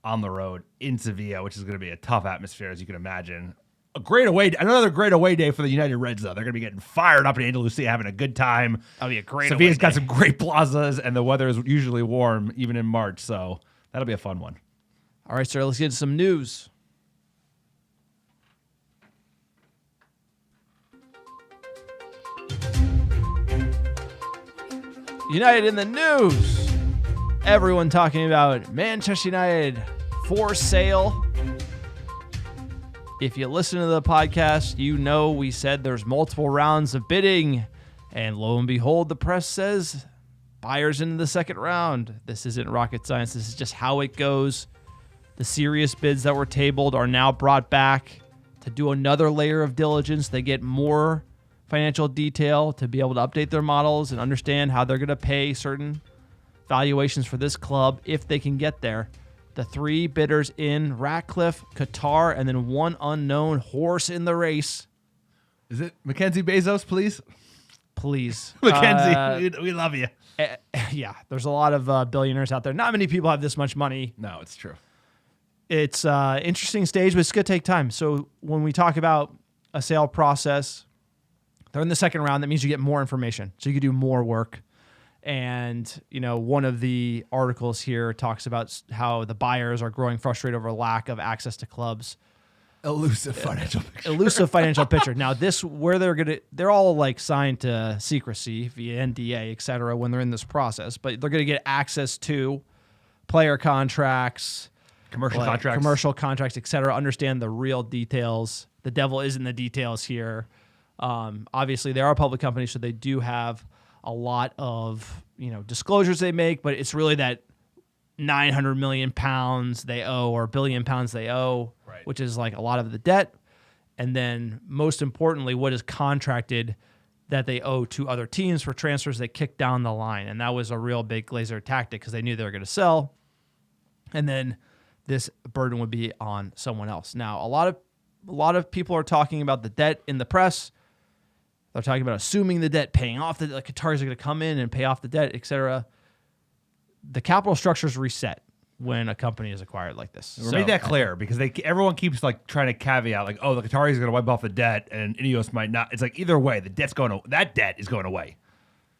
on the road in Sevilla, which is going to be a tough atmosphere, as you can imagine. Another great away day for the United Reds, though. They're going to be getting fired up in Andalusia, having a good time. That'll be a great Sevilla's got some great plazas, and the weather is usually warm, even in March, so that'll be a fun one. All right, sir, let's get into some news. United in the news. Everyone talking about Manchester United for sale. If you listen to the podcast, you know we said there's multiple rounds of bidding. And lo and behold, the press says buyers into the second round. This isn't rocket science. This is just how it goes. The serious bids that were tabled are now brought back to do another layer of diligence. They get more financial detail to be able to update their models and understand how they're going to pay certain valuations for this club if they can get there. The three bidders in: Ratcliffe, Qatar, and then one unknown horse in the race. Is it Mackenzie Bezos, please? Please. Mackenzie, we love you. Yeah, there's a lot of billionaires out there. Not many people have this much money. No, it's true. It's an interesting stage, but it's going to take time. So when we talk about a sale process, they're in the second round. That means you get more information, so you can do more work. And, you know, one of the articles here talks about how the buyers are growing frustrated over lack of access to clubs. Elusive financial picture. Elusive financial picture. Now, they're all like signed to secrecy via NDA, et cetera, when they're in this process, but they're going to get access to player contracts, commercial contracts, et cetera, understand the real details. The devil is in the details here. Obviously, they are a public company, so they do have a lot of disclosures they make, but it's really that 900 million pounds they owe or £1 billion they owe, right, which is like a lot of the debt. And then most importantly, what is contracted that they owe to other teams for transfers they kicked down the line. And that was a real big Glazer tactic because they knew they were going to sell. And then this burden would be on someone else. Now, a lot of A lot of people are talking about the debt in the press. They're talking about assuming the debt, paying off the like Qataris are going to come in and pay off the debt, etc. The capital structure is reset when a company is acquired like this. We made that clear because everyone keeps like trying to caveat like, oh, the Qataris are going to wipe off the debt and Ineos might not. It's like either way, that debt is going away.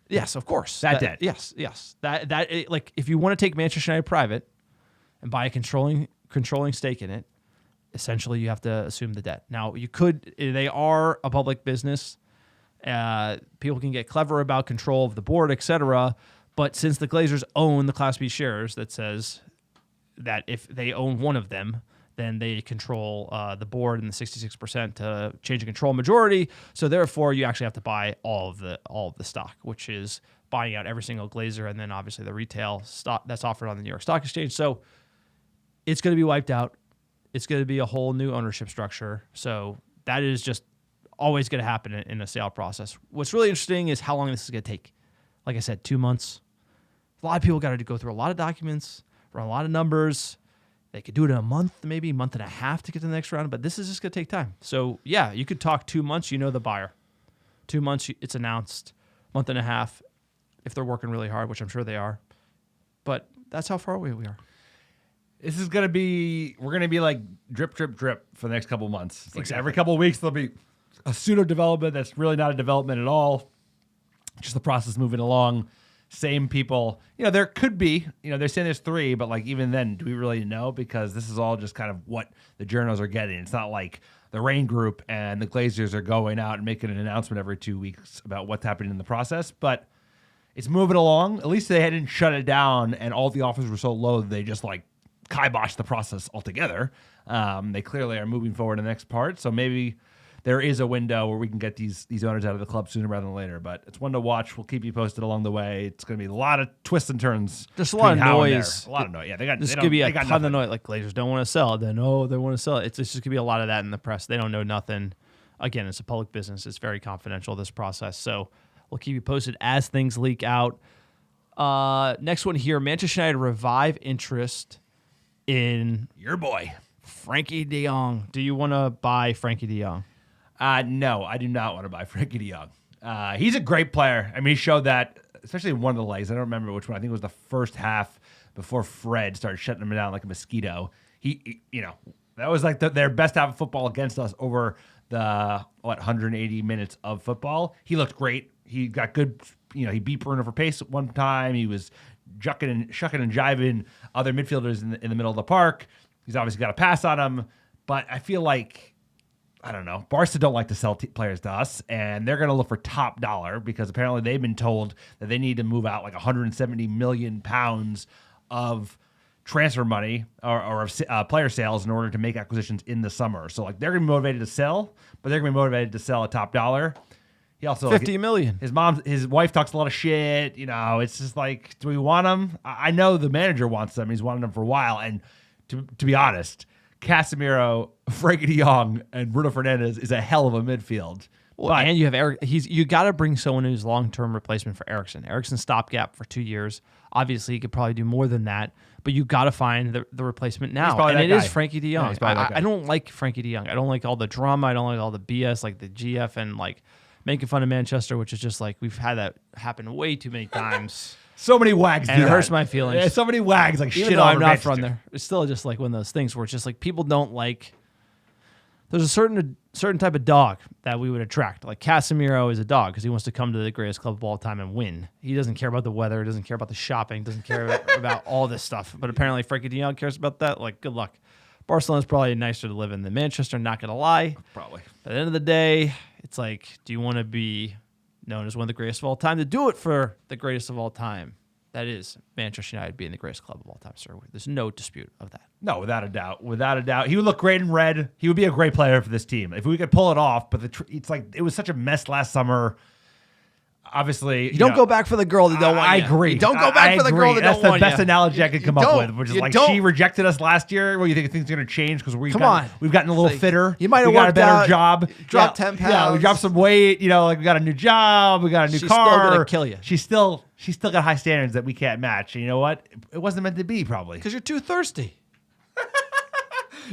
Yes, of course. That debt. Yes. Like if you want to take Manchester United private and buy a controlling stake in it, essentially you have to assume the debt. Now they are a public business. People can get clever about control of the board, etc. But since the Glazers own the Class B shares, that says that if they own one of them, then they control the board and the 66% to change a control majority. So therefore, you actually have to buy all of the stock, which is buying out every single Glazer, and then obviously the retail stock that's offered on the New York Stock Exchange. So it's going to be wiped out. It's going to be a whole new ownership structure. So that is just always going to happen in a sale process. What's really interesting is how long this is going to take. Like I said, 2 months. A lot of people got to go through a lot of documents, run a lot of numbers. They could do it in a month, maybe a month and a half to get to the next round, but this is just going to take time. So, yeah, you could talk 2 months, you know the buyer. 2 months, it's announced. Month and a half, if they're working really hard, which I'm sure they are. But that's how far away we are. This is going to be, we're going to be like drip, drip, drip for the next couple of months. It's like Exactly. every couple of weeks, there'll be a pseudo development that's really not a development at all. Just the process moving along. Same people. There could be, they're saying there's 3, but like even then, do we really know? Because this is all just kind of what the journals are getting. It's not like the Rain Group and the Glazers are going out and making an announcement every 2 weeks about what's happening in the process. But it's moving along. At least they hadn't shut it down and all the offers were so low that they just like kiboshed the process altogether. They clearly are moving forward in the next part. So maybe there is a window where we can get these owners out of the club sooner rather than later. But it's one to watch. We'll keep you posted along the way. It's going to be a lot of twists and turns. There's a lot of noise. A lot of noise. Yeah, There's going to be a ton of noise. Like Glazers don't want to sell it. They know they want to sell it. It's just going to be a lot of that in the press. They don't know nothing. Again, it's a public business. It's very confidential, this process. So we'll keep you posted as things leak out. Next one here, Manchester United revive interest in your boy, Frankie de Jong. Do you want to buy Frankie de Jong? No, I do not want to buy Frankie de Jong. He's a great player. I mean, he showed that, especially in one of the legs. I don't remember which one. I think it was the first half before Fred started shutting him down like a mosquito. He that was like their best half of football against us over the 180 minutes of football. He looked great. He got good. He beat Bruno for pace at one time. He was shucking and jiving other midfielders in the middle of the park. He's obviously got a pass on him, but I feel like, I don't know, Barca don't like to sell players to us, and they're going to look for top dollar because apparently they've been told that they need to move out like 170 million pounds of transfer money or of player sales in order to make acquisitions in the summer. So like they're going to be motivated to sell, but they're going to be motivated to sell at top dollar. He also 50 million. His wife talks a lot of shit. It's just like, do we want him? I know the manager wants them. He's wanted them for a while, and to be honest, Casemiro, Frankie de Jong, and Bruno Fernandes is a hell of a midfield. Well, and you have Eric. You got to bring someone who's long-term replacement for Eriksen. Eriksen's stopgap for 2 years. Obviously, he could probably do more than that, but you got to find the replacement now. And it is Frankie de Jong. I don't like Frankie de Jong. I don't like all the drama. I don't like all the BS, like the GF and like making fun of Manchester, which is just like we've had that happen way too many times. So many wags and do it that. hurts my feelings. Yeah, so many wags like even shit though on I'm not Manchester. from there. It's still just like one of those things where it's just like people don't like. There's a certain type of dog that we would attract. Like Casemiro is a dog because he wants to come to the greatest club of all time and win. He doesn't care about the weather, doesn't care about the shopping, doesn't care about all this stuff. But apparently Frankie de Jong cares about that. Like, good luck. Barcelona's probably nicer to live in than Manchester, not going to lie. Probably. But at the end of the day, it's like, do you want to be known as one of the greatest of all time? To do it for the greatest of all time. That is Manchester United being the greatest club of all time, sir. There's no dispute of that. No, without a doubt. Without a doubt. He would look great in red. He would be a great player for this team. If we could pull it off, but it's like it was such a mess last summer. Obviously, you don't go back for the girl that don't want you. I agree. You don't go back for the girl that don't want you. That's the best analogy I could come up with, which is like don't. she rejected us last year. Well, you think things are going to change because we've gotten a little like, fitter. You might have we got a worked better out, job. Dropped 10 pounds. Yeah, we dropped some weight. Like we got a new job. We got a new She's car. still gonna kill you. She's still got high standards that we can't match. And you know what? It wasn't meant to be, probably. Because you're too thirsty.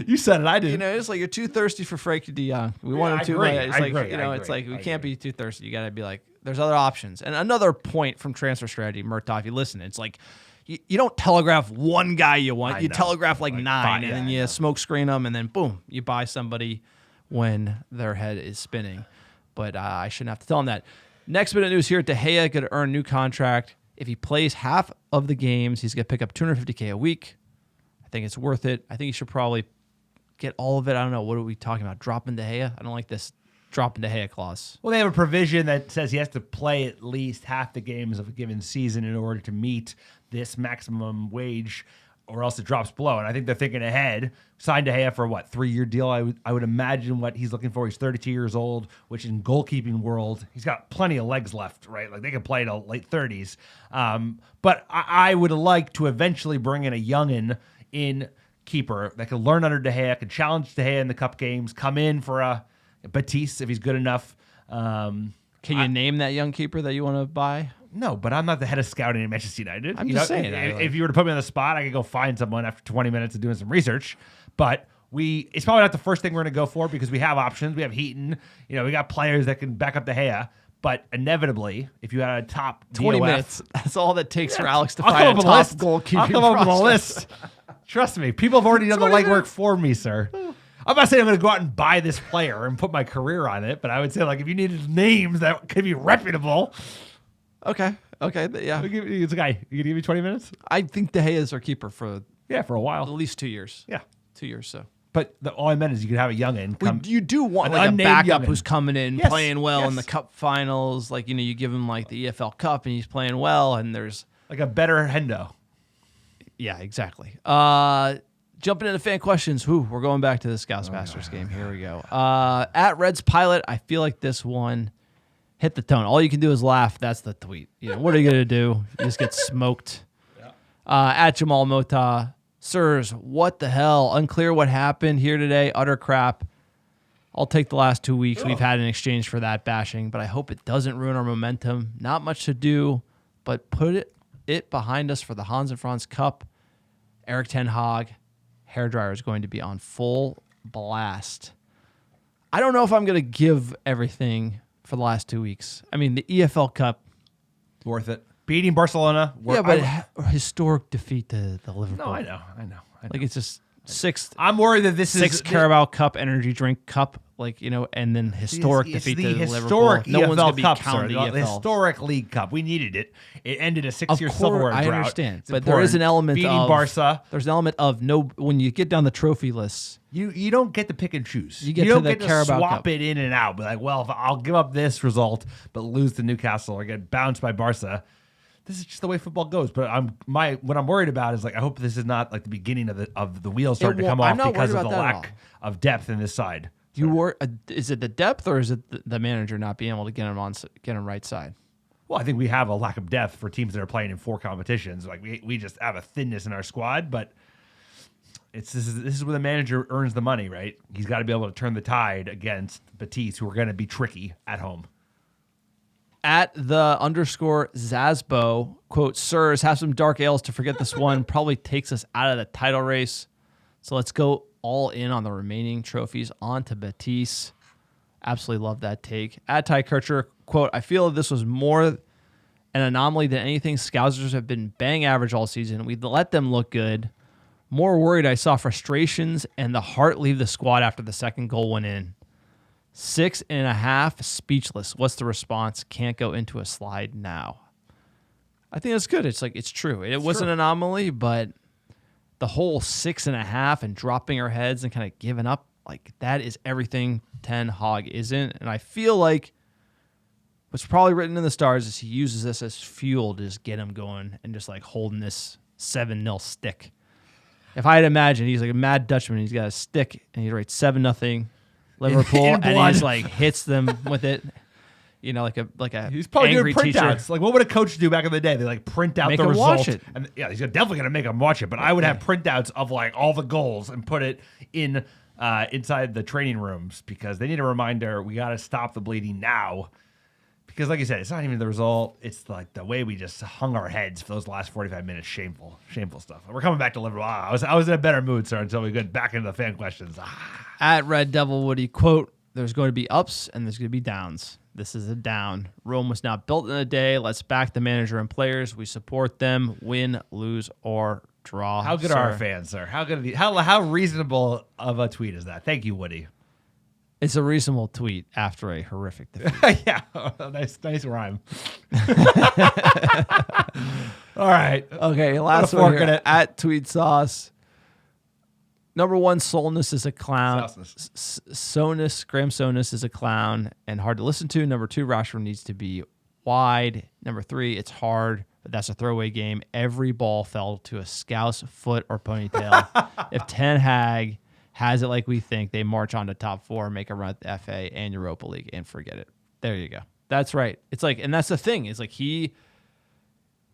You said it. I did. You know, it's like you're too thirsty for Frankie De Jong. We want him I too agree. much. It's I like agree. you know, I it's agree. like we I can't agree. be too thirsty. You got to be like, there's other options. And another point from transfer strategy, Murtaugh, if you listen, it's like you don't telegraph one guy you want. I you know. telegraph like 5, nine, yeah, and then I you know. smoke screen them, and then boom, you buy somebody when their head is spinning. But I shouldn't have to tell him that. Next bit of news here: De Gea could earn a new contract. If he plays half of the games, he's going to pick up $250K a week. I think it's worth it. I think he should probably get all of it. I don't know. What are we talking about? Dropping De Gea? I don't like this dropping De Gea clause. Well, they have a provision that says he has to play at least half the games of a given season in order to meet this maximum wage, or else it drops below. And I think they're thinking ahead. Signed De Gea for what, 3-year deal? I would imagine what he's looking for. He's 32 years old, which in goalkeeping world, he's got plenty of legs left, right? Like they can play till late 30s. But I would like to eventually bring in a youngin in keeper that can learn under De Gea, can challenge De Gea in the cup games, come in for a Betis if he's good enough. Can you name that young keeper that you want to buy? No, but I'm not the head of scouting at Manchester United. I'm just saying. If you were to put me on the spot, I could go find someone after 20 minutes of doing some research. But it's probably not the first thing we're going to go for because we have options. We have Heaton. You know, we got players that can back up De Gea. But inevitably, if you had a top 20 DOF, minutes. That's all that takes for Alex to I'll find come a up with top list. goalkeeping I'll come up with a prospect. list. Trust me, people have already done the legwork for me, sir. I'm not saying I'm going to go out and buy this player and put my career on it, but I would say, like, if you needed names that could be reputable, Okay. Yeah. it's a guy. You gonna give me 20 minutes? I think De Gea is our keeper for Yeah, for a at while. least 2 years. Yeah, 2 years, so. but all I meant is you could have a youngin come. You do want an like a unnamed backup youngin. who's coming in, Yes, playing well in yes. the cup finals. Like, you know, you give him like the EFL Cup and he's playing well, and there's like a better Hendo. yeah, exactly. Jumping into fan questions. We're going back to the Scouts Masters game. Here we go. At Reds Pilot, I feel like this one hit the tone. All you can do is laugh. That's the tweet. You know, what are you gonna do? You just get smoked. At Jamal Mota, sirs, what the hell? Unclear what happened here today. Utter crap. I'll take the last 2 weeks we've had in exchange for that bashing, but I hope it doesn't ruin our momentum. Not much to do, but put it behind us for the Hans and Franz Cup. Eric Ten Hag, hairdryer is going to be on full blast. I don't know if I'm going to give everything for the last 2 weeks. I mean, the EFL Cup. Worth it. Beating Barcelona. Yeah, but historic defeat to the Liverpool. No, I know. Like, it's just sixth I'm worried that this six is Carabao Cup energy drink cup, like, you know, and then historic it's defeat the to historic Liverpool. No one's EFL going to be Cup, sir. counting the The EFL. historic League Cup. We needed it. It ended a Of 6-year course, silverware I drought. understand, It's but there is an important. element beating of Barca. There's an element of no when you get down the trophy lists. You don't get to pick and choose. You get don't to the get to Carabao swap Cup. it in and out. But like, well, if I'll give up this result but lose to Newcastle or get bounced by Barca, this is just the way football goes. But what I'm worried about is, like, I hope this is not like the beginning of the wheels starting to come I'm off not because worried of the about that at lack of depth in this side. Is it the depth or is it the manager not being able to get him right side? Well, I think we have a lack of depth for teams that are playing in 4 competitions. Like we just have a thinness in our squad, but this is where the manager earns the money, right? He's got to be able to turn the tide against Betis, who are going to be tricky at home. At the _Zazbo, quote, sirs, have some dark ales to forget this one. Probably takes us out of the title race. So let's go all in on the remaining trophies. On to Betis. Absolutely love that take. At Ty Kircher, quote, I feel this was more an anomaly than anything. Scousers have been bang average all season. We let them look good. More worried, I saw frustrations and the heart leave the squad after the second goal went in. 6.5, speechless. What's the response? Can't go into a slide now. I think that's good. It's like, it's true. It was an anomaly, but the whole 6.5 and dropping our heads and kind of giving up, like, that is everything Ten Hag isn't. And I feel like what's probably written in the stars is he uses this as fuel to just get him going and just like holding this 7-0 stick. If I had imagined, he's like a mad Dutchman. He's got a stick and he writes 7-0 Liverpool, In and he blood. just like hits them with it. You know, like a He's probably angry doing printouts. teacher. Like, what would a coach do back in the day? They like print out Make the him result. watch it. And yeah, he's definitely going to make them watch it. But I would have printouts of like all the goals and put it in inside the training rooms because they need a reminder. We got to stop the bleeding now. Because like you said, it's not even the result. It's like the way we just hung our heads for those last 45 minutes. Shameful stuff. We're coming back to Liverpool. I was in a better mood, sir, until we get back into the fan questions. At Red Devil Woody, quote, there's going to be ups and there's going to be downs. This is a down. Rome was not built in a day. Let's back the manager and players. We support them, win, lose, or draw. How good are our fans, sir? How good? How reasonable of a tweet is that? Thank you, Woody. It's a reasonable tweet after a horrific defeat. Yeah, nice rhyme. All right. Okay, last one here. At Tweet Sauce. Number one, Solness is a clown. Graham Sonus is a clown and hard to listen to. Number two, Rashford needs to be wide. Number three, it's hard, but that's a throwaway game. Every ball fell to a scouse foot or ponytail. If Ten Hag has it like we think, they march on to top four, make a run at the FA and Europa League, and forget it. There you go. That's right. It's like, and that's the thing. It's like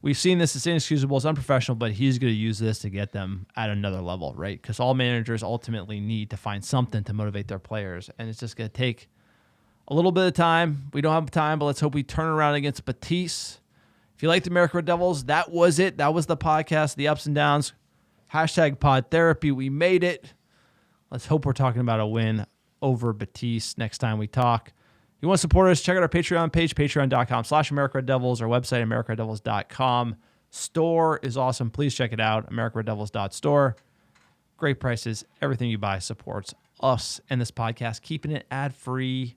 we've seen this. It's inexcusable. It's unprofessional, but he's going to use this to get them at another level, right? Because all managers ultimately need to find something to motivate their players, and it's just going to take a little bit of time. We don't have time, but let's hope we turn around against Betis. If you like the American Red Devils, that was it. That was the podcast, the ups and downs. Hashtag pod therapy. We made it. Let's hope we're talking about a win over Betis next time we talk. If you want to support us, check out our Patreon page, patreon.com/AmericaRedDevils, our website, AmericaRedDevils.com. Store is awesome. Please check it out, AmericaRedDevils.store. Great prices. Everything you buy supports us and this podcast, keeping it ad-free.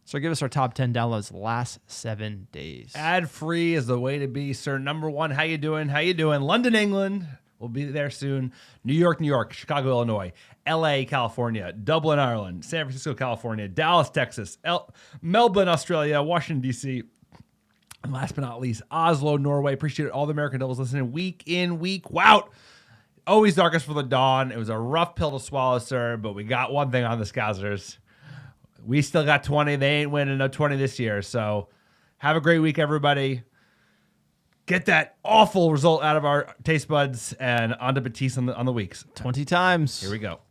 So give us our top 10 downloads last 7 days. Ad-free is the way to be, sir. Number one, how you doing? London, England. We'll be there soon. New York, Chicago, Illinois, LA, California, Dublin, Ireland, San Francisco, California, Dallas, Texas, Melbourne, Australia, Washington, D.C., and last but not least, Oslo, Norway. Appreciate all the American Devils listening week in, week out. Always darkest for the dawn. It was a rough pill to swallow, sir, but we got one thing on the Scousers. We still got 20. They ain't winning no 20 this year. So have a great week, everybody. Get that awful result out of our taste buds and onto Betis on the weeks. 20 times. Here we go.